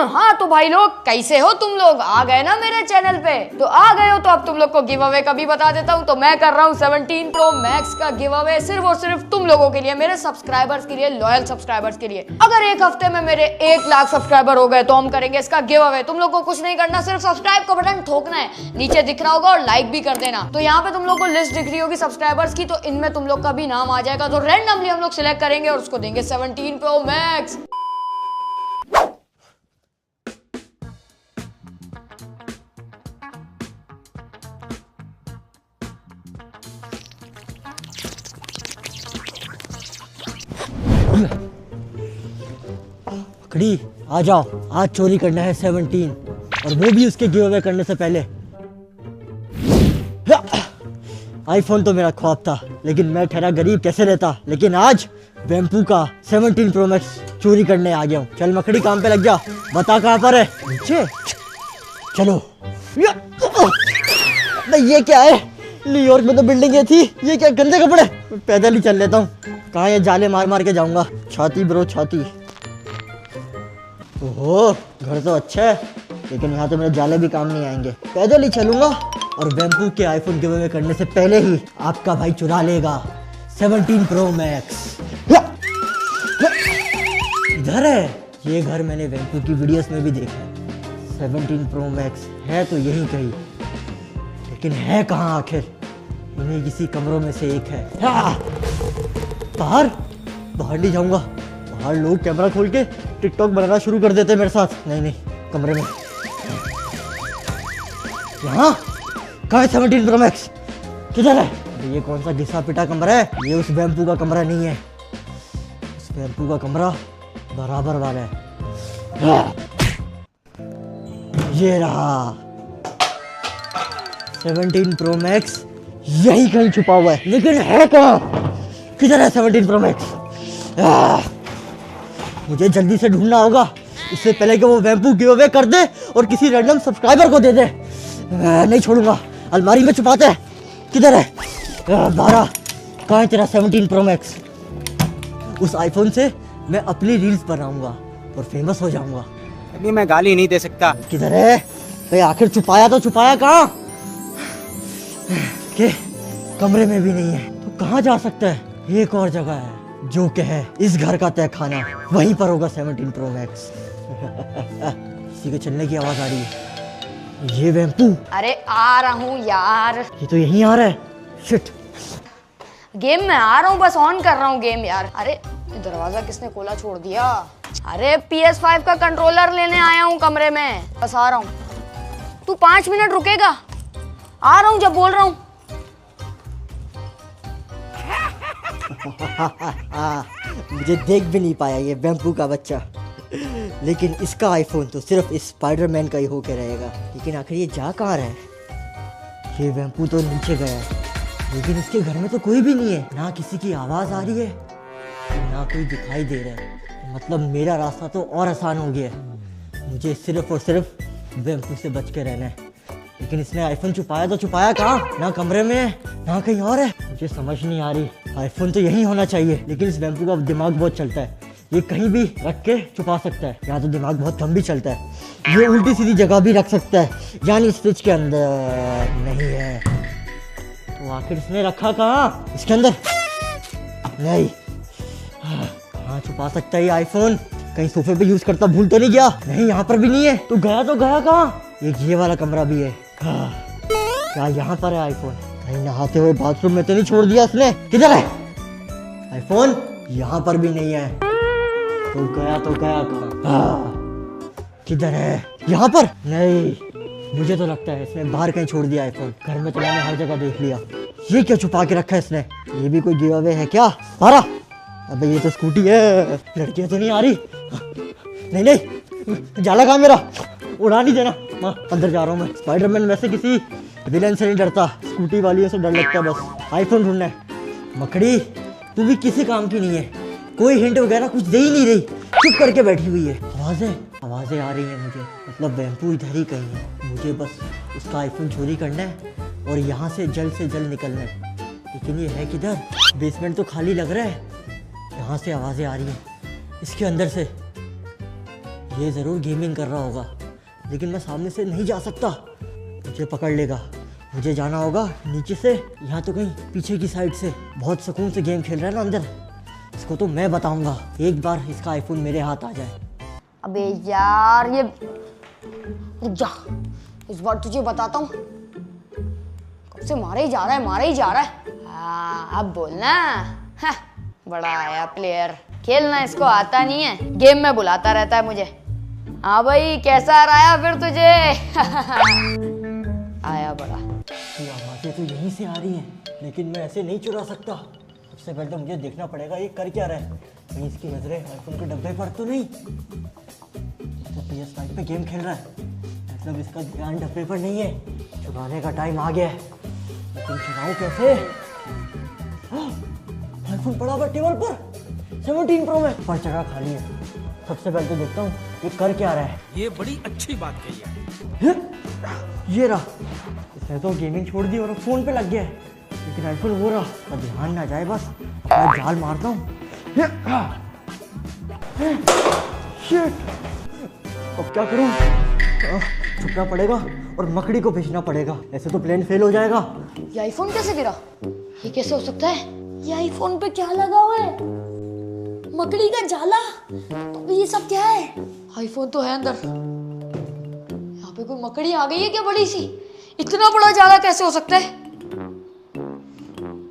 हाँ तो भाई लोग कैसे हो तुम लोग, आ गए ना मेरे चैनल पे। तो आ गए हो तो अब तुम लोग को गिव अवे का भी बता देता हूँ। तो मैं कर रहा हूँ 17 Pro Max का गिव अवे सिर्फ और सिर्फ तुम लोगों के लिए, मेरे सब्सक्राइबर्स के लिए, लॉयल सब्सक्राइबर्स के लिए। अगर एक हफ्ते में मेरे 1 लाख सब्सक्राइबर हो गए तो हम करेंगे इसका गिव अवे। तुम लोग को कुछ नहीं करना, सिर्फ सब्सक्राइब का बटन ठोकना है, नीचे दिख रहा होगा, और लाइक भी कर देना। तो यहाँ पे तुम लोग को लिस्ट दिख रही होगी सब्सक्राइबर्स की, तो इनमें तुम लोग का भी नाम आ जाएगा। तो रैंडमली हम लोग सिलेक्ट करेंगे और उसको देंगे 17 Pro Max। मकड़ी आ जाओ, आज चोरी करना है 17, और वो भी उसके गिव अवे करने से पहले। आईफोन तो मेरा ख्वाब था, लेकिन मैं ठहरा गरीब कैसे रहता। लेकिन आज वेम्पू का 17 Pro Max चोरी करने आ गया हूँ। चल मकड़ी काम पे लग जा, बता कहाँ पर है। नीचे चलो। ये क्या है, न्यूयॉर्क में तो बिल्डिंगें थी, ये क्या गंदे कपड़े। पैदल ही चल लेता हूँ, कहाँ ये जाले मार मार के जाऊंगा। छाती ब्रो छाती। ओहो घर तो अच्छा है, लेकिन यहाँ तो मेरे जाले भी काम नहीं आएंगे। पैदल ही चलूंगा, और वेम्पू के आईफोन गिव अवे करने से पहले ही आपका भाई चुरा लेगा 17 Pro Max। इधर है ये घर, मैंने वेम्पू की वीडियोस में भी देखा है। 17 Pro Max है तो यही कहीं, लेकिन है कहाँ आखिर। इन्हीं किसी कमरों में से एक है। बाहर नहीं जाऊंगा, बाहर लोग कैमरा खोल के टिकटॉक बनाना शुरू कर देते मेरे साथ। नहीं कमरे में। यहाँ कहाँ है 17 Pro Max, किधर है। ये कौन सा घिसा पिटा कमरा है, ये उस वेम्पू का कमरा नहीं है। उस वेम्पू का कमरा बराबर वाला है। ये रहा 17 Pro Max, यही कहीं छुपा हुआ है, लेकिन है कहाँ, किधर है 17 Pro Max। मुझे जल्दी से ढूंढना होगा, इससे पहले कि वो वेम्पू गिव अवे कर दे और किसी रैंडम सब्सक्राइबर को दे दे। नहीं छोड़ूंगा, अलमारी में छुपाते हैं। किधर है 12, कहाँ है तेरा 17 Pro Max। उस आईफोन से मैं अपनी रील्स बनाऊंगा और फेमस हो जाऊंगा। अभी मैं गाली नहीं दे सकता। किधर है भाई, आखिर छुपाया तो छुपाया कहाँ। के कमरे में भी नहीं है, तो कहाँ जा सकता है। एक और जगह है जो कि है इस घर का तहखाना, वहीं पर होगा 17 Pro Max। किसी के चलने की आवाज आ रही है। ये वेम्पू। अरे आ रहा हूँ यार। ये तो यहीं आ रहा है। शिट। गेम में आ रहा हूँ, बस ऑन कर रहा हूँ गेम यार। अरे दरवाजा किसने खोला छोड़ दिया। अरे PS5 का कंट्रोलर लेने आया हूँ कमरे में, बस आ रहा हूँ। तू 5 मिनट रुकेगा, आ रहा हूँ जब बोल रहा हूँ। मुझे देख भी नहीं पाया ये वेम्पू का बच्चा, लेकिन इसका आईफोन तो सिर्फ इस स्पाइडरमैन का ही होके रहेगा। लेकिन आखिर ये जा कहाँ रहा है। ये वेम्पू तो नीचे गया है, लेकिन इसके घर में तो कोई भी नहीं है, ना किसी की आवाज़ आ रही है, ना कोई दिखाई दे रहा है। मतलब मेरा रास्ता तो और आसान हो गया है। मुझे सिर्फ और सिर्फ वेम्पू से बच के रहना है। लेकिन इसने आईफोन छुपाया तो छुपाया कहाँ, ना कमरे में है ना कहीं और है। मुझे समझ नहीं आ रही। आईफोन तो यहीं होना चाहिए, लेकिन इस वेम्पू का दिमाग बहुत चलता है, ये कहीं भी रख के छुपा सकता है। यहाँ तो दिमाग बहुत कम भी चलता है, ये उल्टी सीधी जगह भी रख सकता है, यानी इस फ्रिज के अंदर नहीं है। तो आखिर इसने रखा कहाँ, इसके अंदर नहीं। कहाँ छुपा सकता है ये आईफोन। कहीं सोफे पे यूज करता भूल तो नहीं गया। नहीं यहाँ पर भी नहीं है, तो गया कहाँ। ये वाला कमरा भी है। क्या यहाँ पर है आईफोन। कहीं नहाते हुए बाथरूम में तो नहीं छोड़ दिया इसने। किधर है आईफोन, यहाँ पर भी नहीं है। तो गया कहाँ। किधर है, यहाँ पर नहीं। मुझे तो लगता है इसने बाहर कहीं छोड़ दिया आईफोन। घर में तो मैंने हर जगह देख लिया। ये क्या छुपा के रखा है इसने। ये भी कोई गिव अवे है क्या। सारा अबे ये तो स्कूटी है, लड़कियां तो नहीं आ रही। नहीं जाला कहाँ मेरा, उड़ा नहीं देना। अंदर जा रहा हूँ मैं। स्पाइडरमैन वैसे किसी विलेन से नहीं डरता, स्कूटी वालियों से डर लगता है बस। आईफोन ढूंढना है। मकड़ी तू भी किसी काम की नहीं है, कोई हिंट वगैरह कुछ दे ही नहीं रही, चुप करके बैठी हुई है। आवाजें आ रही हैं मुझे, मतलब वेम्पू इधर ही कहीं है। मुझे बस उसका आईफोन चोरी करना है और यहाँ से जल्द निकलना है। लेकिन ये है किधर, बेसमेंट तो खाली लग रहा है। यहाँ से आवाजें आ रही हैं, इसके अंदर से। ये ज़रूर गेमिंग कर रहा होगा, लेकिन मैं सामने से नहीं जा सकता, मुझे पकड़ लेगा। मुझे जाना होगा नीचे से, यहाँ तो कहीं पीछे की साइड से। बहुत सुकून से गेम खेल रहा है ना अंदर, इसको तो मैं बताऊंगा। एक बार इसका आईफोन मेरे हाथ आ जाए। अबे यार ये रुक जा, इस बार तुझे बताता हूँ। कब से मारे ही जा रहा है, मारे ही जा रहा है। अब बोलना। हाँ, बड़ा आया प्लेयर, खेलना इसको आता नहीं है, गेम में बुलाता रहता है मुझे। हाँ भाई, कैसा रहा फिर तुझे? आया बड़ा। ये आवाज़ें तो यहीं से आ रही हैं, लेकिन मैं ऐसे नहीं चुरा सकता। सबसे पहले तो मुझे देखना पड़ेगा ये कर क्या रहा है। कहीं इसकी नजरें आईफोन के डब्बे पर तो नहीं। तो PS5 पे गेम खेल रहा है, मतलब इसका ध्यान डब्बे पर नहीं है। चुराने का टाइम आ गया है, लेकिन चुराऊं कैसे? आईफोन पड़ा हुआ टेबल पर, 17 प्रो में, पर जगह खाली है। सबसे पहले तो देखता हूँ ये कर क्या रहा है। ये बड़ी अच्छी बात कही है। ये रहा, इसने तो गेमिंग छोड़ दी और फोन पे लग गया है, लेकिन आईफोन वो रहा। अब ध्यान ना जाए, बस मैं जाल मारता हूँ। शिट, अब क्या करूँ? छुपना पड़ेगा और मकड़ी को भेजना पड़ेगा, ऐसे तो प्लेन फेल हो जाएगा। ये आईफोन कैसे गिरा? ये कैसे हो सकता है? ये आईफोन पे क्या लगा हुआ है? मकड़ी का जाला? तो ये सब क्या है? आईफोन तो है अंदर, यहाँ पे कोई मकड़ी आ गई है क्या बड़ी सी? इतना बड़ा जाला कैसे हो सकता है?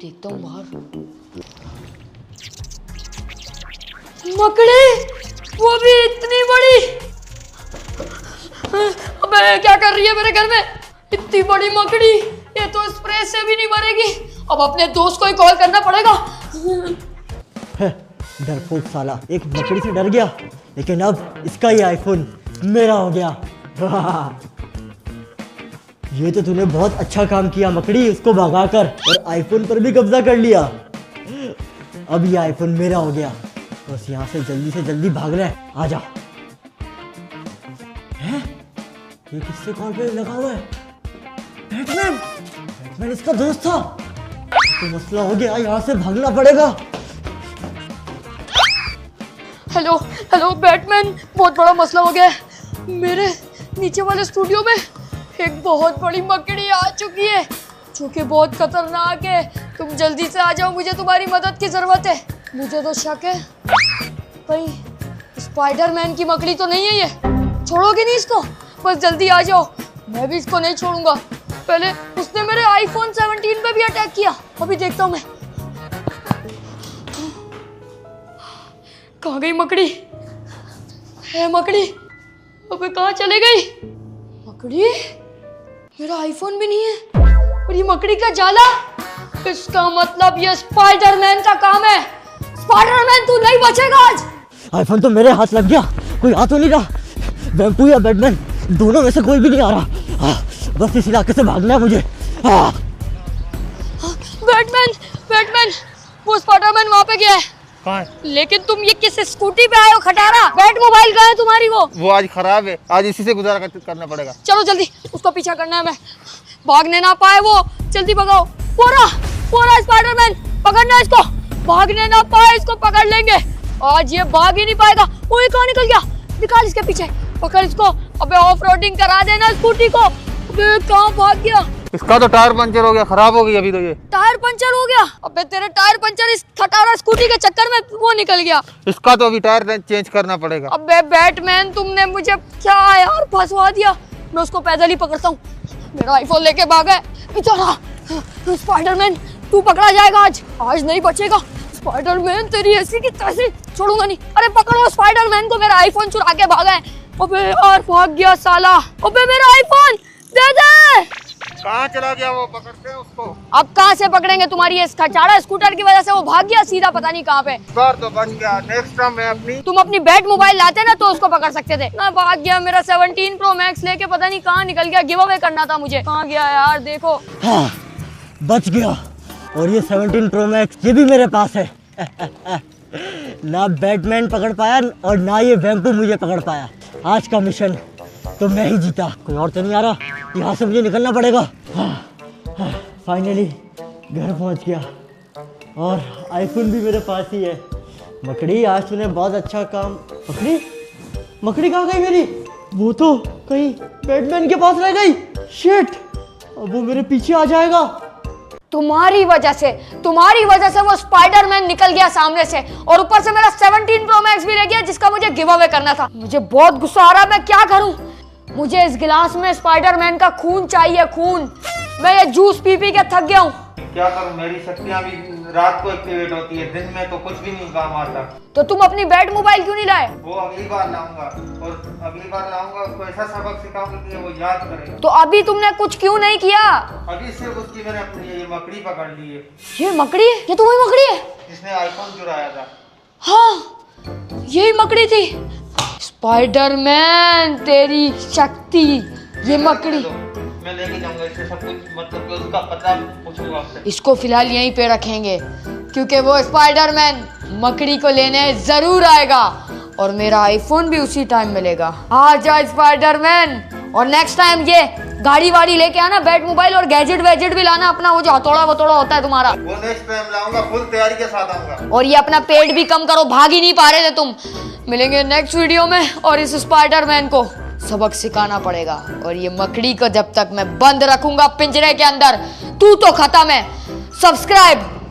देखता हूँ बाहर। मकड़ी, वो भी इतनी बड़ी। अबे क्या कर रही है मेरे घर में? इतनी बड़ी मकड़ी, ये तो स्प्रे से भी नहीं मरेगी। अब अपने दोस्त को ही कॉल करना पड़ेगा। डरपोक साला, एक मकड़ी से डर गया, लेकिन अब इसका ही आईफोन मेरा हो गया। ये तो तूने बहुत अच्छा काम किया मकड़ी, उसको भगाकर और आईफोन पर भी कब्जा कर लिया। अब ये आईफोन मेरा हो गया, बस यहाँ से जल्दी भागना है। आजा। हैं? ये किससे कॉल पे लगा हुआ है? बैटमैन! बैटमैन इसका दोस्त था। तो मसला हो गया, यहाँ से भागना पड़ेगा। हेलो हेलो बैटमैन, बहुत बड़ा मसला हो गया है। मेरे नीचे वाले स्टूडियो में एक बहुत बड़ी मकड़ी आ चुकी है, जो कि बहुत खतरनाक है। तुम जल्दी से आ जाओ, मुझे तुम्हारी मदद की जरूरत है। मुझे तो शक है भाई, स्पाइडरमैन की मकड़ी तो नहीं है ये। छोड़ोगे नहीं इसको? बस जल्दी आ जाओ, मैं भी इसको नहीं छोड़ूंगा। पहले उसने मेरे आईफोन 17 पे भी अटैक किया, अभी देखता हूँ मैं। कहाँ गई मकड़ी? है मकड़ी? अबे कहाँ चले गई मकड़ी? मेरा आईफोन भी नहीं है और ये मकड़ी का जाला। इसका मतलब ये स्पाइडरमैन का काम है। स्पाइडरमैन तू नहीं बचेगा आज। आईफोन तो मेरे हाथ लग गया, कोई आ तो नहीं रहा। वैम्पू या बैटमैन, दोनों में से कोई भी नहीं आ रहा। बस इस इलाके से भागना है मुझे। बैटमैन, वो स्पाइडरमैन वहाँ पे गया है। कहाँ है? लेकिन तुम ये किस स्कूटी पे आए हो खटारा? बैट मोबाइल कहाँ है तुम्हारी? वो आज खराब है, आज इसी से गुजारा करना पड़ेगा। चलो जल्दी, उसको पीछा करना है। मैं भागने ना पाए वो, जल्दी भगाओ। पूरा स्पाइडरमैन, पकड़ना इसको। भागने ना पाए इसको पकड़ लेंगे। आज ये भाग ही नहीं पाएगा। वो ये कहाँ निकल गया? निकाल इसके पीछे, पकड़ इसको। अबे ऑफ रोडिंग करा देना स्कूटी को। अबे कहाँ भाग गया? इसका तो टायर पंचर हो गया, खराब हो गई अभी तो ये। टायर पंचर हो गया? अबे तेरे टायर पंचर इस खटारा स्कूटी के चक्कर में वो निकल गया। इसका तो अभी टायर चेंज करना पड़ेगा। अबे बैटमैन, तुमने मुझे क्या यार फंसवा दिया। मैं उसको पैदल ही पकड़ता हूँ। मेरा आईफोन लेके भागा है बेचारा। स्पाइडरमैन तू पकड़ा जाएगा आज नहीं बचेगा। स्पाइडरमैन तेरी ऐसी की तैसी छोड़ूंगा नहीं। अरे पकड़ो स्पाइडरमैन को, मेरा आईफोन चुरा के भागा है। अबे यार भाग गया साला। अबे मेरा आईफोन दे दे। कहाँ चला गया वो? पकड़ते हैं उसको। अब कहाँ से पकड़ेंगे? तुम्हारी ये खचाड़ा स्कूटर की वजह से वो भाग गया सीधा, पता नहीं कहाँ पे। बार तो बच गया, नेक्स्ट टाइम मैं तुम अपनी बैट मोबाइल लाते ना तो उसको पकड़ सकते थे ना। भाग गया। मेरा 17 प्रो मैक्स लेके पता नहीं कहाँ निकल गया। गिव अवे करना था मुझे। कहाँ गया यार? देखो। हाँ, बच गया। और ये 17 प्रो मैक्स ये भी मेरे पास है। ना बैटमैन पकड़ पाया और ना ये वैम्पू मुझे पकड़ पाया। आज का मिशन तो मैं ही जीता, कोई और तो नहीं आ रहा। यहाँ से मुझे निकलना पड़ेगा। फाइनली घर पहुँच गया और आईफोन भी मेरे पास ही है। मकड़ी, आज तूने बहुत अच्छा काम। मकड़ी, मकड़ी कहाँ गई मेरी? वो तो कहीं बैटमैन के पास रह गई। शिट, अब वो मेरे पीछे आ जाएगा। तुम्हारी वजह से वो स्पाइडरमैन निकल गया सामने से, और ऊपर से मेरा 17 प्रो मैक्स भी रह गया जिसका मुझे गिव अवे करना था। मुझे बहुत गुस्सा आ रहा है, मैं क्या करूं? मुझे इस गिलास में स्पाइडरमैन का खून चाहिए, खून। मैं ये जूस पी पी के थक गया हूँ। क्या करूं, मेरी शक्तियां भी रात को एक्टिवेट होती है, दिन में तो कुछ भी नहीं काम आता। तो तुम अपनी बैट मोबाइल क्यों नहीं लाए? वो अगली बार लाऊंगा, और अगली बार लाऊंगा उसको ऐसा सबक सिखाऊंगा कि वो याद करेगा। तो अभी तुमने कुछ क्यों नहीं किया? अभी सिर्फ उसकी मैंने अपनी ये मकड़ी पकड़ ली है। ये मकड़ी? ये तो वही मकड़ी है जिसने आईफोन चुराया था। हाँ, यही मकड़ी थी। स्पाइडरमैन, तेरी शक्ति, ये मकड़ी। मैं लेके जाऊंगा इससे सब कुछ, मतलब कि उसका पता पूछूंगा आपसे। इसको फिलहाल यहीं पे रखेंगे, क्योंकि वो स्पाइडरमैन मकड़ी को लेने जरूर आएगा, और मेरा आईफोन भी उसी टाइम मिलेगा। आ जा स्पाइडरमैन, और नेक्स्ट टाइम ये गाड़ी वाड़ी लेके आना, बैट मोबाइल और गैजेट वैजेट भी लाना अपना, वो जो हथौड़ा वथौड़ा होता है तुम्हारा, वो नेक्स्ट टाइम लाऊंगा, फुल तैयारी के साथ आऊंगा। और ये अपना पेट भी कम करो, भाग ही नहीं पा रहे थे तुम। मिलेंगे नेक्स्ट वीडियो में, और इस स्पाइडरमैन को सबक सिखाना पड़ेगा, और ये मकड़ी को जब तक मैं बंद रखूंगा पिंजरे के अंदर, तू तो खत्म है। सब्सक्राइब